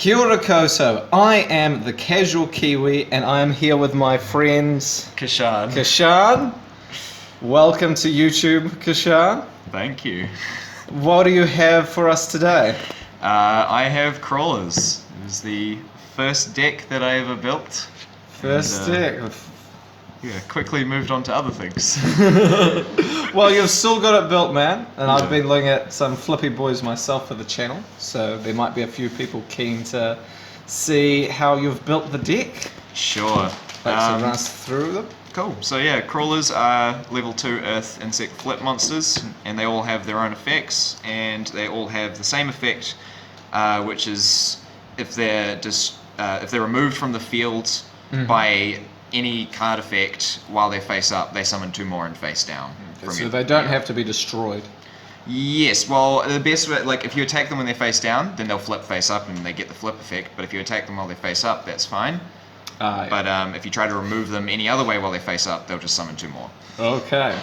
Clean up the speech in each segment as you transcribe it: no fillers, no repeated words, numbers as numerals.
Kia ora koutou. I am the Casual Kiwi and I am here with my friends Kasharn. Kasharn. Welcome to YouTube, Kasharn. Thank you. What do you have for us today? I have crawlers. It was the first deck that I ever built. First deck. Yeah, quickly moved on to other things. Well, you've still got it built, man. And I've been looking at some flippy boys myself for the channel, so there might be a few people keen to see how you've built the deck. Sure. So run us through them. Cool. So yeah, crawlers are level 2 earth insect flip monsters, and they all have their own effects, and they all have the same effect, which is if they're removed from the field by any card effect while they're face up, they summon 2 more and face down. So they don't have to be destroyed. Yes, well, the best way, like if you attack them when they're face down, then they'll flip face up and they get the flip effect, but if you attack them while they're face up, that's fine. Yeah. But if you try to remove them any other way while they face up, they'll just summon 2 more. Okay.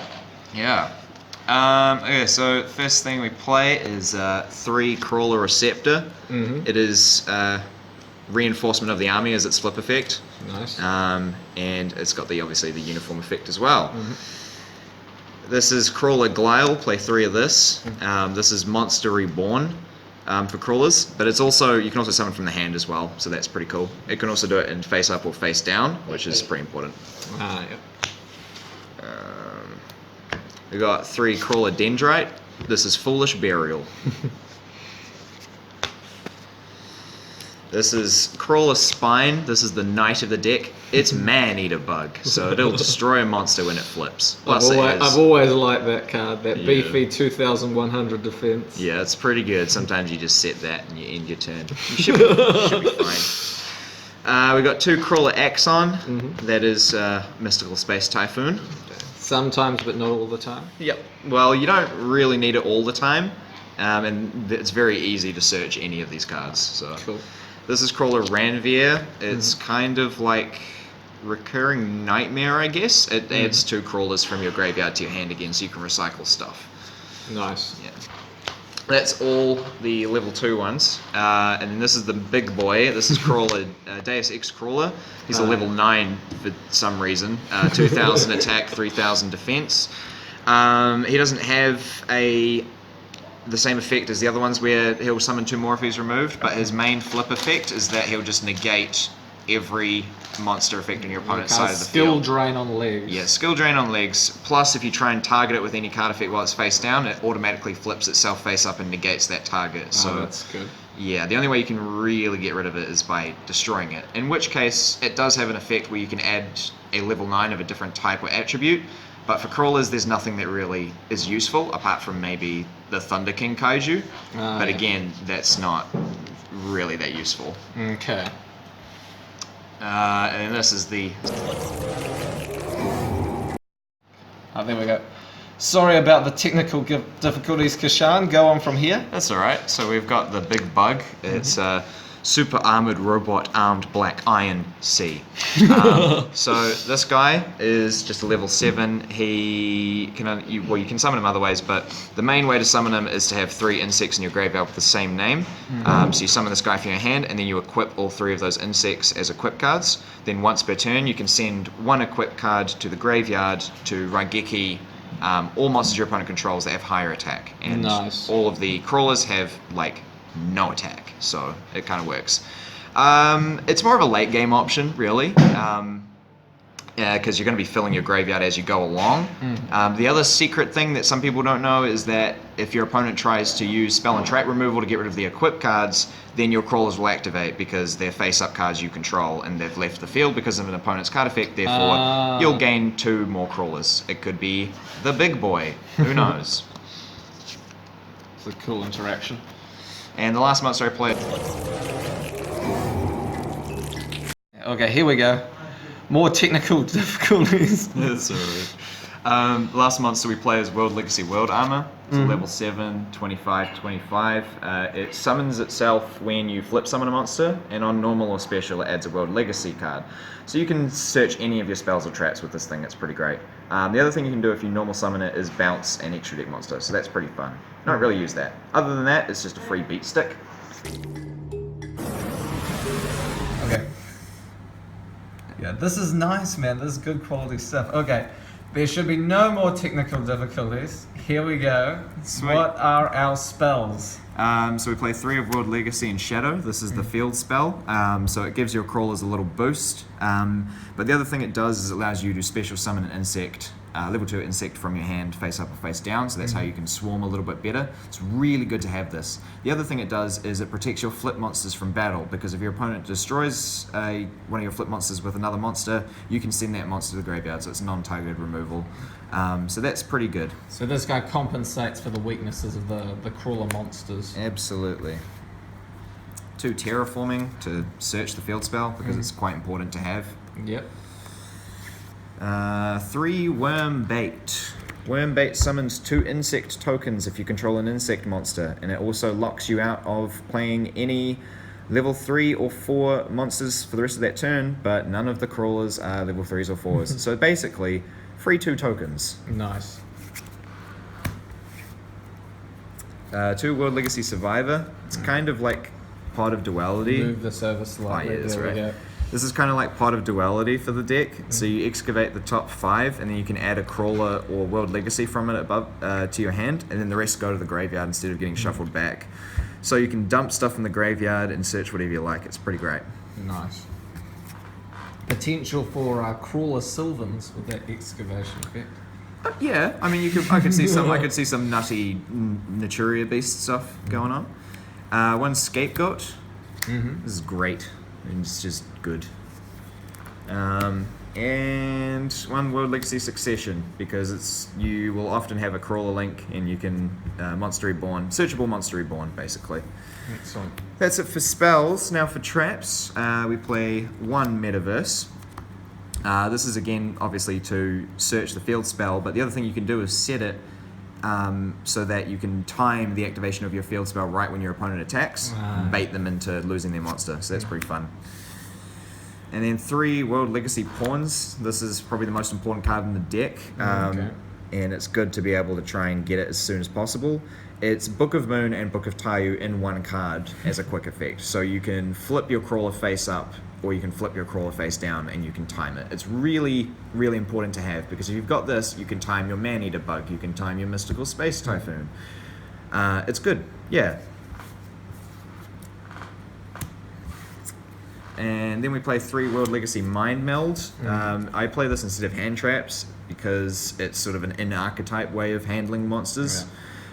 Yeah. Okay, so first thing we play is 3 Crawler Receptor. It is reinforcement of the army as its flip effect. Nice. And it's got obviously the uniform effect as well. This is Crawler Glial, play 3 of this. This is Monster Reborn for crawlers, but it's also, you can also summon from the hand as well, so that's pretty cool. It can also do it in face up or face down, which is pretty important. We got 3 Crawler Dendrite. This is Foolish Burial. This is Crawler Spine. This is the knight of the deck. It's Man-Eater Bug, so it'll destroy a monster when it flips. Plus I've always liked that card, that beefy 2100 defense. Yeah, it's pretty good. Sometimes you just set that and you end your turn. You should be fine. We got 2 Crawler Axon. That is Mystical Space Typhoon. Sometimes, but not all the time. Yep. Well, you don't really need it all the time, and it's very easy to search any of these cards. So. Cool. This is Crawler Ranvier. It's kind of like Recurring Nightmare, I guess. It adds 2 crawlers from your graveyard to your hand again, so you can recycle stuff. Nice. Yeah. That's all the level 2 ones. And then this is the big boy. This is Crawler Deus-X Krawler. He's a level 9 for some reason. 2000 attack, 3000 defense. He doesn't have the same effect as the other ones where he'll summon 2 more if he's removed, but his main flip effect is that he'll just negate every monster effect on your opponent's side of the field. Skill drain on legs. Yeah, skill drain on legs, plus if you try and target it with any card effect while it's face down, it automatically flips itself face up and negates that target. So that's good. Yeah, the only way you can really get rid of it is by destroying it, in which case it does have an effect where you can add a level 9 of a different type or attribute. But for crawlers, there's nothing that really is useful apart from maybe the Thunder King Kaiju. But again, that's not really that useful. Okay. And then this is the... Oh, there we go. Sorry about the technical difficulties, Kasharn. Go on from here. That's alright. So we've got the big bug. It's Super Armored Robot Armed Black Iron C. So this guy is just a level 7. He can you can summon him other ways, but the main way to summon him is to have 3 insects in your graveyard with the same name. So you summon this guy from your hand, and then you equip all 3 of those insects as equip cards. Then once per turn, you can send 1 equip card to the graveyard to Raigeki all monsters your opponent controls that have higher attack. And all of the crawlers have like no attack, so it kind of works. It's more of a late game option, really, because you're going to be filling your graveyard as you go along. The other secret thing that some people don't know is that if your opponent tries to use spell and trap removal to get rid of the equip cards, then your crawlers will activate because they're face-up cards you control and they've left the field because of an opponent's card effect, therefore you'll gain 2 more crawlers. It could be the big boy, who knows? It's a cool interaction. And the last monster I played... Okay, here we go. More technical difficulties. That's alright. Last monster we play is World Legacy World Armor. It's a level 7, 25. It summons itself when you flip summon a monster, and on normal or special it adds a World Legacy card. So you can search any of your spells or traps with this thing, it's pretty great. The other thing you can do if you normal summon it is bounce an extra deck monster, so that's pretty fun. Don't really use that. Other than that, it's just a free beat stick. Yeah, this is nice, man. This is good quality stuff. Okay, there should be no more technical difficulties. Here we go. Sweet. What are our spells? So we play 3 of World Legacy and Shadow. This is the field spell, so it gives your crawlers a little boost. But the other thing it does is it allows you to special summon an insect, level 2 insect from your hand, face up or face down, so that's how you can swarm a little bit better. It's really good to have this. The other thing it does is it protects your flip monsters from battle, because if your opponent destroys one of your flip monsters with another monster, you can send that monster to the graveyard, so it's non-targeted removal. So that's pretty good. So this guy compensates for the weaknesses of the crawler monsters. Absolutely. 2 terraforming to search the field spell, because it's quite important to have. Yep. 3 worm bait. Worm bait summons 2 insect tokens if you control an insect monster, and it also locks you out of playing any level 3 or 4 monsters for the rest of that turn, but none of the crawlers are level 3s or 4s. So basically, free 2 tokens. Nice. 2 World Legacy Survivor. It's kind of like Pot of Duality. Move the service slightly. Oh, yeah, that's there we right. go. This is kind of like Pot of Duality for the deck. So you excavate the top 5, and then you can add a crawler or World Legacy from it above to your hand, and then the rest go to the graveyard instead of getting shuffled back. So you can dump stuff in the graveyard and search whatever you like. It's pretty great. Nice. Potential for crawler Sylvans with that excavation effect. Yeah, I mean, I could see some nutty Naturia Beast stuff going on. 1 Scapegoat. This is great. It's just good. And 1 World Legacy Succession, because you will often have a crawler link, and you can Monster Reborn, searchable Monster Reborn, basically. Excellent. That's it for spells. Now for traps, we play 1 Metaverse. This is again obviously to search the field spell, but the other thing you can do is set it so that you can time the activation of your field spell right when your opponent attacks, bait them into losing their monster, so that's pretty fun. And then 3 World Legacy Pawns. This is probably the most important card in the deck, and it's good to be able to try and get it as soon as possible. It's Book of Moon and Book of Taiyu in 1 card as a quick effect, so you can flip your crawler face up, or you can flip your crawler face down, and you can time it. It's really, really important to have, because if you've got this, you can time your Man-Eater Bug, you can time your Mystical Space Typhoon. It's good, yeah. And then we play 3 World Legacy Mind Meld. I play this instead of hand traps, because it's sort of an in-archetype way of handling monsters.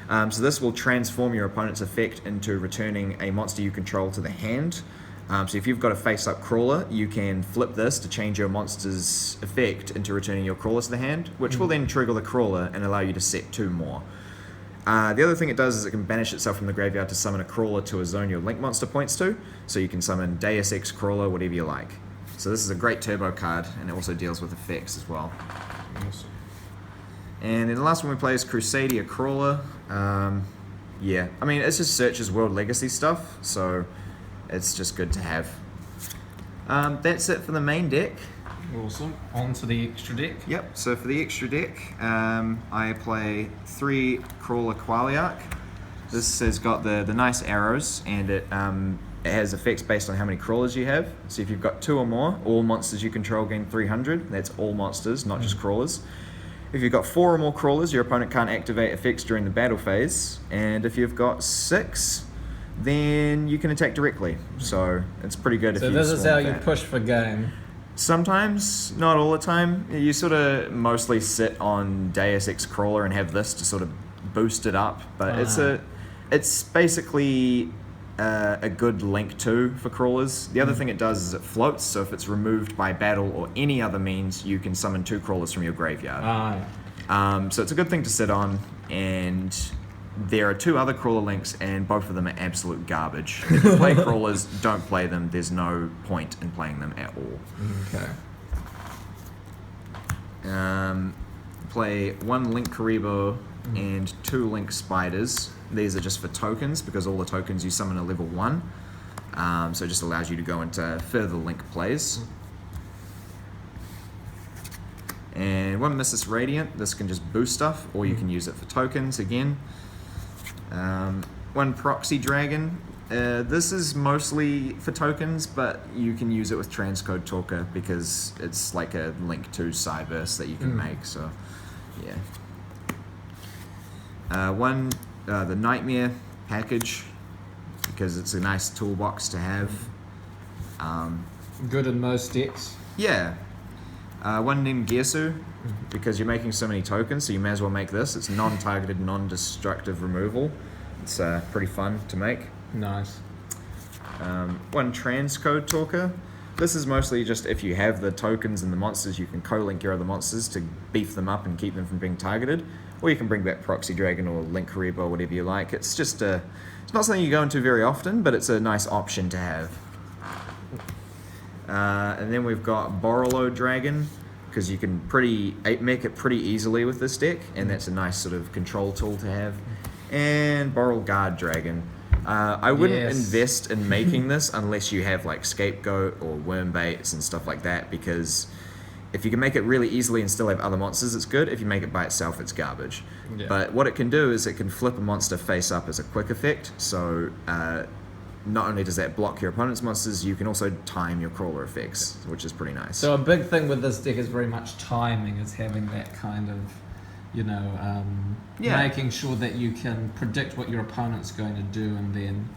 So this will transform your opponent's effect into returning a monster you control to the hand. So if you've got a face-up crawler, you can flip this to change your monster's effect into returning your crawler to the hand, which will then trigger the crawler and allow you to set 2 more. The other thing it does is it can banish itself from the graveyard to summon a crawler to a zone your link monster points to, so you can summon Deus-X Krawler, whatever you like. So this is a great turbo card, and it also deals with effects as well. Awesome. And then the last one we play is Crusadia Krawler. Yeah, I mean, it just searches World Legacy stuff, so it's just good to have. That's it for the main deck. Awesome. On to the extra deck. Yep, so for the extra deck, I play 3 Crawler Qualiarch. This has got the nice arrows, and it has effects based on how many crawlers you have. So if you've got 2 or more, all monsters you control gain 300. That's all monsters, not just crawlers. If you've got 4 or more crawlers, your opponent can't activate effects during the battle phase. And if you've got 6, then you can attack directly. So it's pretty good if you So this is how you that. push for game. Sometimes, not all the time. You sort of mostly sit on Deus-X Krawler and have this to sort of boost it up. But it's basically a good link too for crawlers. The other thing it does is it floats, so if it's removed by battle or any other means, you can summon 2 crawlers from your graveyard. So it's a good thing to sit on, and there are 2 other crawler links, and both of them are absolute garbage. If you play crawlers, don't play them. There's no point in playing them at all. Okay. Play 1 Link Karibo and 2 Link Spiders. These are just for tokens, because all the tokens you summon are level 1. So it just allows you to go into further Link plays. And 1 Missus Radiant. This can just boost stuff, or you can use it for tokens again. 1 Proxy Dragon. This is mostly for tokens, but you can use it with transcode talker because it's like a link to Cyberse that you can make. So, yeah. The Nightmare package because it's a nice toolbox to have. Good in most decks. Yeah. One named Gearsu because you're making so many tokens, so you may as well make this. It's non-targeted, non-destructive removal. It's pretty fun to make. Nice. One transcode talker. This is mostly just if you have the tokens and the monsters, you can co-link your other monsters to beef them up and keep them from being targeted. Or you can bring back Proxy Dragon or Link Reba or whatever you like. It's just it's not something you go into very often, but it's a nice option to have. And then we've got Borrelo Dragon, because you can make it pretty easily with this deck, and that's a nice sort of control tool to have. And Borrel Guard Dragon. I wouldn't invest in making this unless you have like Scapegoat or Wormbaits and stuff like that, because if you can make it really easily and still have other monsters, it's good. If you make it by itself, it's garbage. Yeah. But what it can do is it can flip a monster face up as a quick effect, so not only does that block your opponent's monsters, you can also time your crawler effects, which is pretty nice. So a big thing with this deck is very much timing, is having that kind of, making sure that you can predict what your opponent's going to do and then,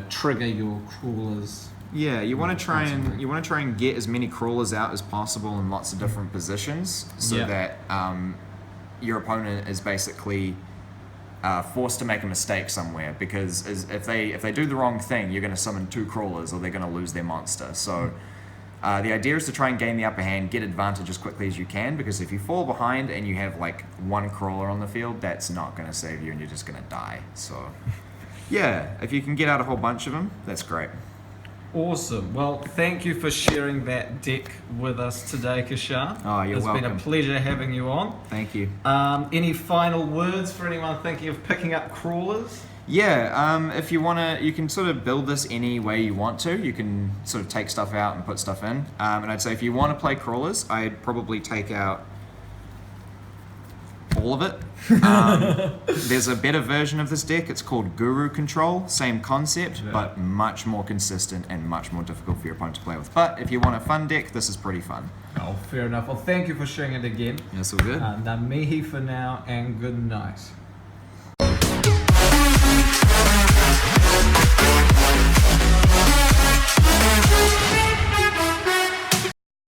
trigger your crawlers. Yeah, you want to try and get as many crawlers out as possible in lots of different positions, so that your opponent is basically forced to make a mistake somewhere, because if they do the wrong thing, you're going to summon 2 crawlers or they're going to lose their monster. So the idea is to try and gain the upper hand, get advantage as quickly as you can, because if you fall behind and you have like 1 crawler on the field, that's not going to save you and you're just going to die. So yeah, if you can get out a whole bunch of them, that's great. Awesome. Well, thank you for sharing that deck with us today, Kasharn. Oh, you're welcome. It's been a pleasure having you on. Thank you. Any final words for anyone thinking of picking up crawlers? Yeah, if you want to, you can sort of build this any way you want to. You can sort of take stuff out and put stuff in. And I'd say if you want to play crawlers, I'd probably take out all of it. There's a better version of this deck. It's called Guru Control. Same concept, but much more consistent and much more difficult for your opponent to play with. But if you want a fun deck, this is pretty fun. Oh, fair enough. Well, thank you for sharing it again. That's all good. Ngā mihi for now, and good night.